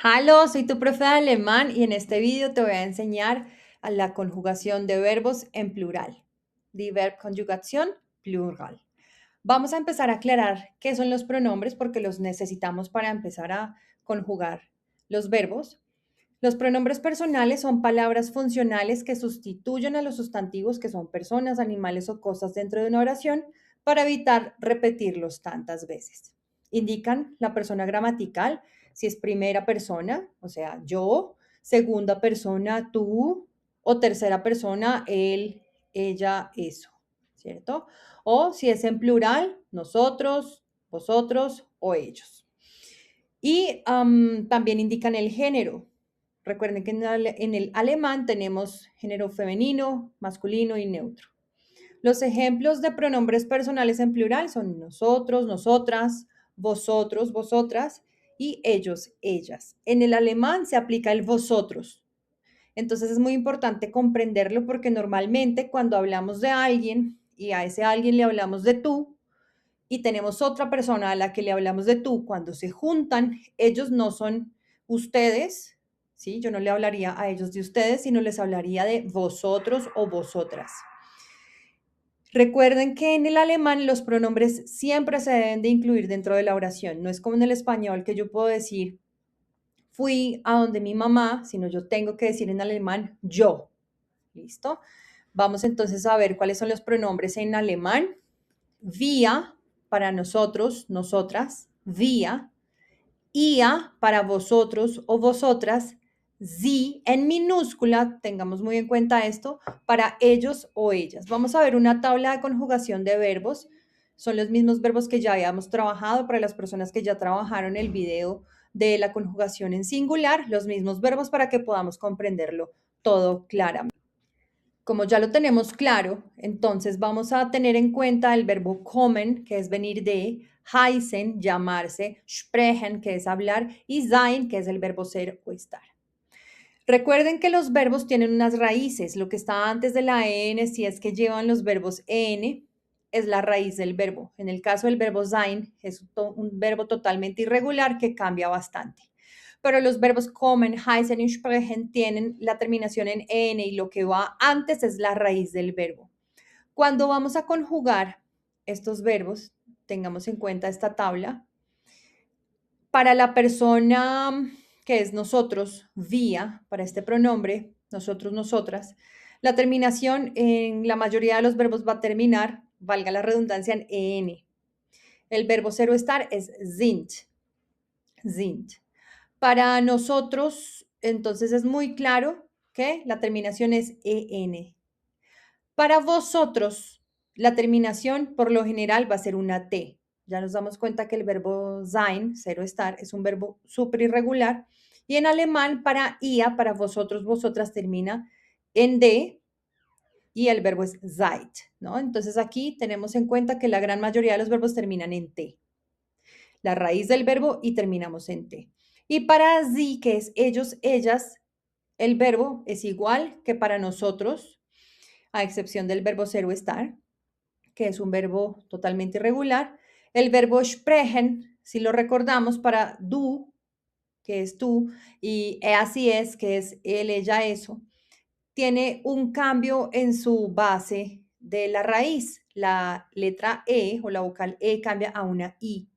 Hallo, soy tu profe de alemán y en este vídeo te voy a enseñar a la conjugación de verbos en plural. Die Verbkonjugation plural. Vamos a empezar a aclarar qué son los pronombres porque los necesitamos para empezar a conjugar los verbos. Los pronombres personales son palabras funcionales que sustituyen a los sustantivos que son personas, animales o cosas dentro de una oración para evitar repetirlos tantas veces. Indican la persona gramatical, si es primera persona, o sea, yo, segunda persona, tú, o tercera persona, él, ella, eso, ¿cierto? O si es en plural, nosotros, vosotros o ellos. Y también indican el género. Recuerden que en el alemán tenemos género femenino, masculino y neutro. Los ejemplos de pronombres personales en plural son nosotros, nosotras, vosotros, vosotras y ellos, ellas. En el alemán se aplica el vosotros. Entonces es muy importante comprenderlo porque normalmente cuando hablamos de alguien y a ese alguien le hablamos de tú y tenemos otra persona a la que le hablamos de tú, cuando se juntan, ellos no son ustedes, ¿sí? Yo no le hablaría a ellos de ustedes, sino les hablaría de vosotros o vosotras. Recuerden que en el alemán los pronombres siempre se deben de incluir dentro de la oración. No es como en el español que yo puedo decir fui a donde mi mamá, sino yo tengo que decir en alemán yo. ¿Listo? Vamos entonces a ver cuáles son los pronombres en alemán. Wir para nosotros, nosotras, wir. Ia para vosotros o vosotras. Sie en minúscula, tengamos muy en cuenta esto, para ellos o ellas. Vamos a ver una tabla de conjugación de verbos. Son los mismos verbos que ya habíamos trabajado para las personas que ya trabajaron el video de la conjugación en singular, los mismos verbos para que podamos comprenderlo todo claramente. Como ya lo tenemos claro, entonces vamos a tener en cuenta el verbo kommen, que es venir de, heißen, llamarse, sprechen, que es hablar, y sein, que es el verbo ser o estar. Recuerden que los verbos tienen unas raíces. Lo que está antes de la EN, si es que llevan los verbos EN, es la raíz del verbo. En el caso del verbo sein, es un verbo totalmente irregular que cambia bastante. Pero los verbos kommen, heißen y sprechen tienen la terminación en EN y lo que va antes es la raíz del verbo. Cuando vamos a conjugar estos verbos, tengamos en cuenta esta tabla. Para la persona que es nosotros, vía, para este pronombre, nosotros, nosotras, la terminación en la mayoría de los verbos va a terminar, valga la redundancia, en en. El verbo ser o estar es sind, sind. Para nosotros, entonces es muy claro que la terminación es en. Para vosotros, la terminación por lo general va a ser una T. Ya nos damos cuenta que el verbo sein, ser o estar, es un verbo súper irregular. Y en alemán, para ia, para vosotros, vosotras, termina en D y el verbo es seid, ¿no? Entonces aquí tenemos en cuenta que la gran mayoría de los verbos terminan en T. La raíz del verbo y terminamos en T. Y para sie, que es ellos, ellas, el verbo es igual que para nosotros, a excepción del verbo ser o estar, que es un verbo totalmente irregular. El verbo sprechen, si lo recordamos, para du, que es tú, y así es, que es él, ella, eso, tiene un cambio en su base de la raíz. La letra E o la vocal E cambia a una I.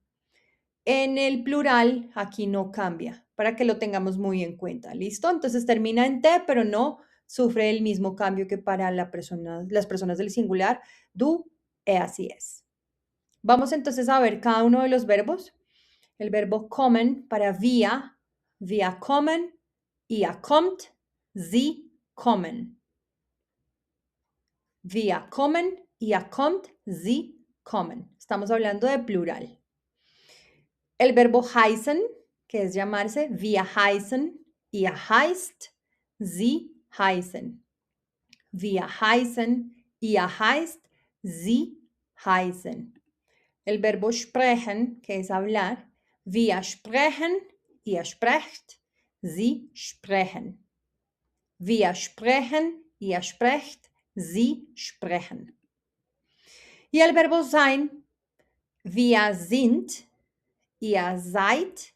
En el plural, aquí no cambia, para que lo tengamos muy en cuenta. ¿Listo? Entonces termina en T, pero no sufre el mismo cambio que para las personas del singular. Du, así es. Vamos entonces a ver cada uno de los verbos. El verbo kommen para via, wir kommen, ihr kommt, sie kommen. Wir kommen, ihr kommt, sie kommen. Estamos hablando de plural. El verbo heißen, que es llamarse, wir heißen, ihr heißt, sie heißen. Wir heißen, ihr heißt, sie heißen. El verbo sprechen, que es hablar, wir sprechen, ihr sprecht, sie sprechen. Wir sprechen, ihr sprecht, sie sprechen. Y el verbo sein, wir sind, ihr seid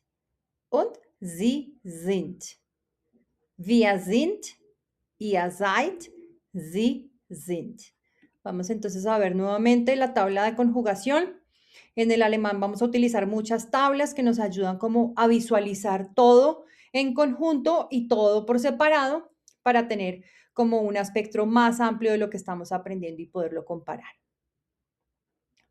und Sie sind. Wir sind, ihr seid, sie sind. Vamos entonces a ver nuevamente la tabla de conjugación. En el alemán vamos a utilizar muchas tablas que nos ayudan como a visualizar todo en conjunto y todo por separado para tener como un espectro más amplio de lo que estamos aprendiendo y poderlo comparar.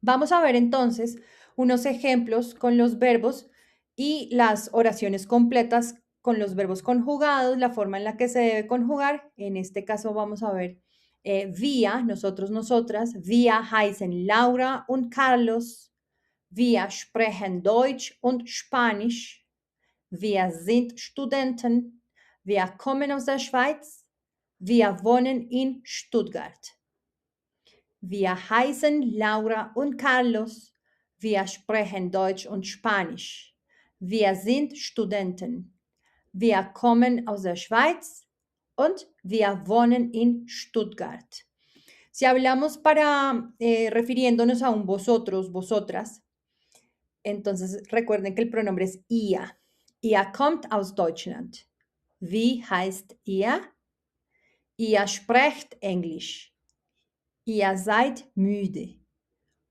Vamos a ver entonces unos ejemplos con los verbos y las oraciones completas con los verbos conjugados, la forma en la que se debe conjugar. En este caso vamos a ver wir, nosotros, nosotras. Wir heißen Laura und Carlos. Wir sprechen Deutsch und Spanisch. Wir sind Studenten. Wir kommen aus der Schweiz. Wir wohnen in Stuttgart. Wir heißen Laura und Carlos. Wir sprechen Deutsch und Spanisch. Wir sind Studenten. Wir kommen aus der Schweiz und wir wohnen in Stuttgart. Si hablamos para refiriéndonos a un vosotros, vosotras, entonces recuerden que el pronombre es ihr. Ihr kommt aus Deutschland. Wie heißt ihr? Ihr sprecht Englisch. Ihr seid müde.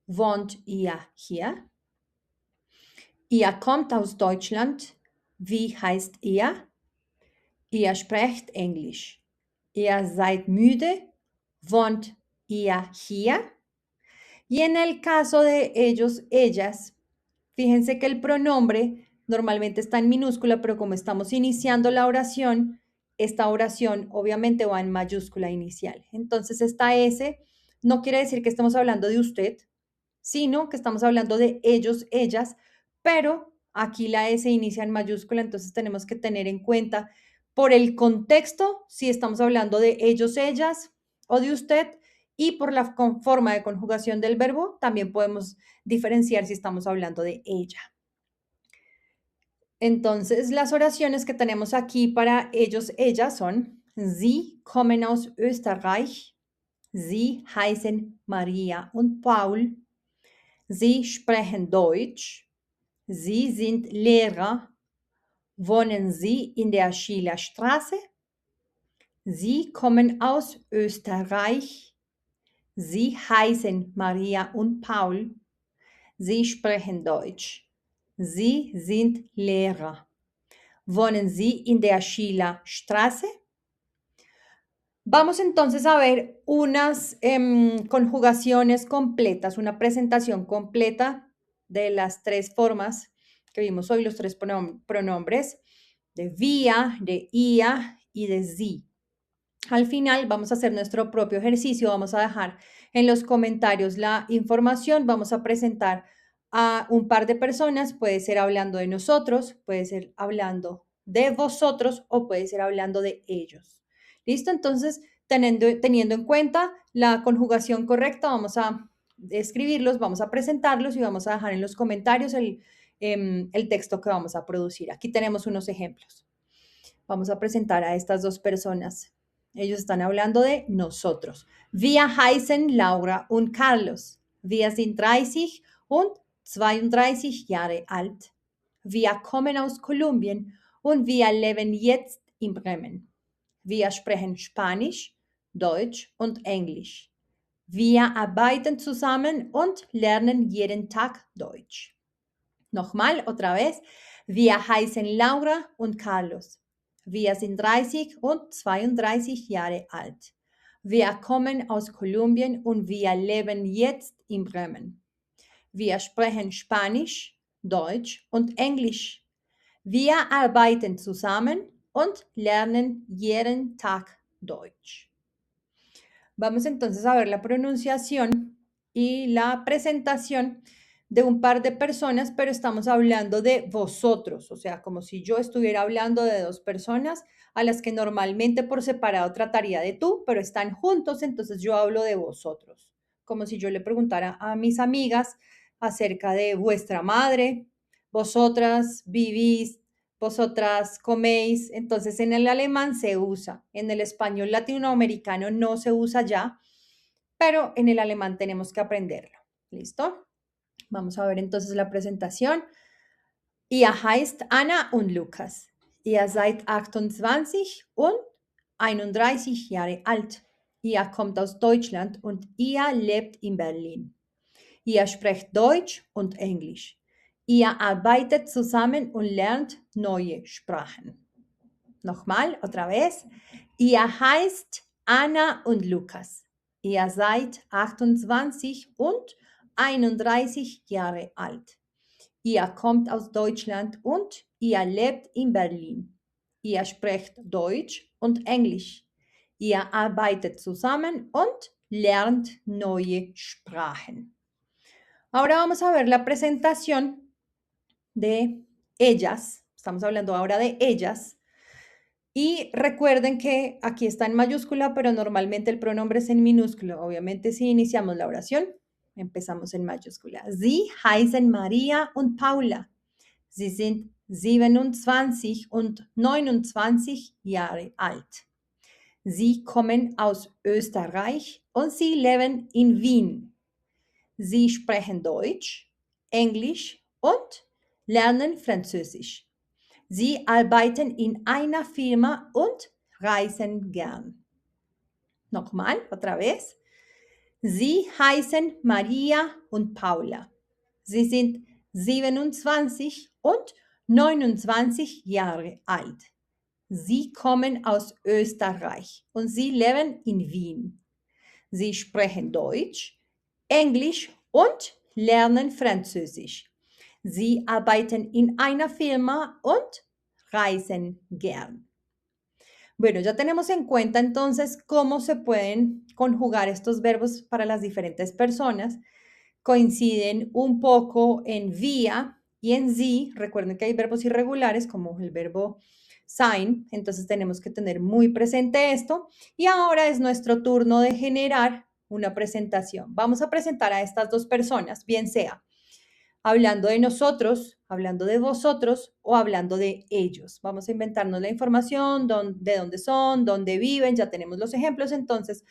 Wohnt ihr hier? Ihr kommt aus Deutschland. Wie heißt ihr? Ihr sprecht Englisch. Ihr seid müde. Wohnt ihr hier? Y en el caso de ellos, ellas, fíjense que el pronombre normalmente está en minúscula, pero como estamos iniciando la oración, esta oración obviamente va en mayúscula inicial. Entonces esta S no quiere decir que estemos hablando de usted, sino que estamos hablando de ellos, ellas, pero aquí la S inicia en mayúscula, entonces tenemos que tener en cuenta por el contexto si estamos hablando de ellos, ellas o de usted, y por la forma de conjugación del verbo también podemos diferenciar si estamos hablando de ella. Entonces, las oraciones que tenemos aquí para ellos, ellas son: Sie kommen aus Österreich. Sie heißen Maria und Paul. Sie sprechen Deutsch. Sie sind Lehrer. Wohnen Sie in der Schillerstraße? Sie kommen aus Österreich. Sie heißen Maria und Paul. Sie sprechen Deutsch. Sie sind Lehrer. Wohnen Sie in der Schillerstraße? Vamos entonces a ver unas conjugaciones completas, una presentación completa de las tres formas que vimos hoy, los tres pronombres de wir, de ihr y de sie. Al final vamos a hacer nuestro propio ejercicio, vamos a dejar en los comentarios la información, vamos a presentar a un par de personas, puede ser hablando de nosotros, puede ser hablando de vosotros o puede ser hablando de ellos. ¿Listo? Entonces, teniendo en cuenta la conjugación correcta, vamos a escribirlos, vamos a presentarlos y vamos a dejar en los comentarios el texto que vamos a producir. Aquí tenemos unos ejemplos. Vamos a presentar a estas dos personas. Ellos están hablando de nosotros. Wir heißen Laura und Carlos. Wir sind 30 und 32 Jahre alt. Wir kommen aus Kolumbien und wir leben jetzt in Bremen. Wir sprechen Spanisch, Deutsch und Englisch. Wir arbeiten zusammen und lernen jeden Tag Deutsch. Nochmal, otra vez. Wir heißen Laura und Carlos. Wir sind 30 und 32 Jahre alt. Wir kommen aus Kolumbien und wir leben jetzt in Bremen. Wir sprechen Spanisch, Deutsch und Englisch. Wir arbeiten zusammen und lernen jeden Tag Deutsch. Vamos entonces a ver la pronunciación y la presentación de un par de personas, pero estamos hablando de vosotros, o sea, como si yo estuviera hablando de dos personas a las que normalmente por separado trataría de tú, pero están juntos, entonces yo hablo de vosotros, como si yo le preguntara a mis amigas acerca de vuestra madre, vosotras vivís, vosotras coméis, entonces en el alemán se usa, en el español latinoamericano no se usa ya, pero en el alemán tenemos que aprenderlo. ¿Listo? Vamos a ver entonces la presentación. Ihr heißt Anna und Lukas. Ihr seid 28 und 31 Jahre alt. Ihr kommt aus Deutschland und ihr lebt in Berlin. Ihr sprecht Deutsch und Englisch. Ihr arbeitet zusammen und lernt neue Sprachen. Nochmal, otra vez. Ihr heißt Anna und Lukas. Ihr seid 28 und 31 Jahre alt. Ihr kommt aus Deutschland und ihr lebt in Berlin. Ihr sprecht Deutsch und Englisch. Ihr arbeitet zusammen und lernt neue Sprachen. Ahora vamos a ver la presentación de ellas. Estamos hablando ahora de ellas. Y recuerden que aquí está en mayúscula, pero normalmente el pronombre es en minúsculo. Obviamente, si iniciamos la oración, empezamos en mayúscula. Sie heißen Maria und Paula. Sie sind 27 und 29 Jahre alt. Sie kommen aus Österreich und sie leben in Wien. Sie sprechen Deutsch, Englisch und lernen Französisch. Sie arbeiten in einer Firma und reisen gern. Nochmal, otra vez. Sie heißen Maria und Paula. Sie sind 27 und 29 Jahre alt. Sie kommen aus Österreich und sie leben in Wien. Sie sprechen Deutsch, Englisch und lernen Französisch. Sie arbeiten in einer Firma und reisen gern. Bueno, ya tenemos en cuenta entonces cómo se pueden conjugar estos verbos para las diferentes personas. Coinciden un poco en vía y en sie. Recuerden que hay verbos irregulares como el verbo sein, entonces tenemos que tener muy presente esto. Y ahora es nuestro turno de generar una presentación. Vamos a presentar a estas dos personas, bien sea hablando de nosotros, hablando de vosotros o hablando de ellos. Vamos a inventarnos la información, de dónde son, dónde viven, ya tenemos los ejemplos, entonces,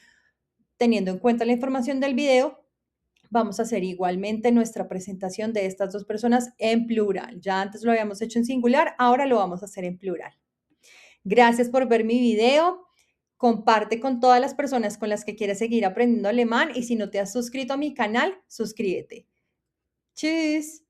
teniendo en cuenta la información del video, vamos a hacer igualmente nuestra presentación de estas dos personas en plural. Ya antes lo habíamos hecho en singular, ahora lo vamos a hacer en plural. Gracias por ver mi video. Comparte con todas las personas con las que quieres seguir aprendiendo alemán y si no te has suscrito a mi canal, suscríbete. Tschüss.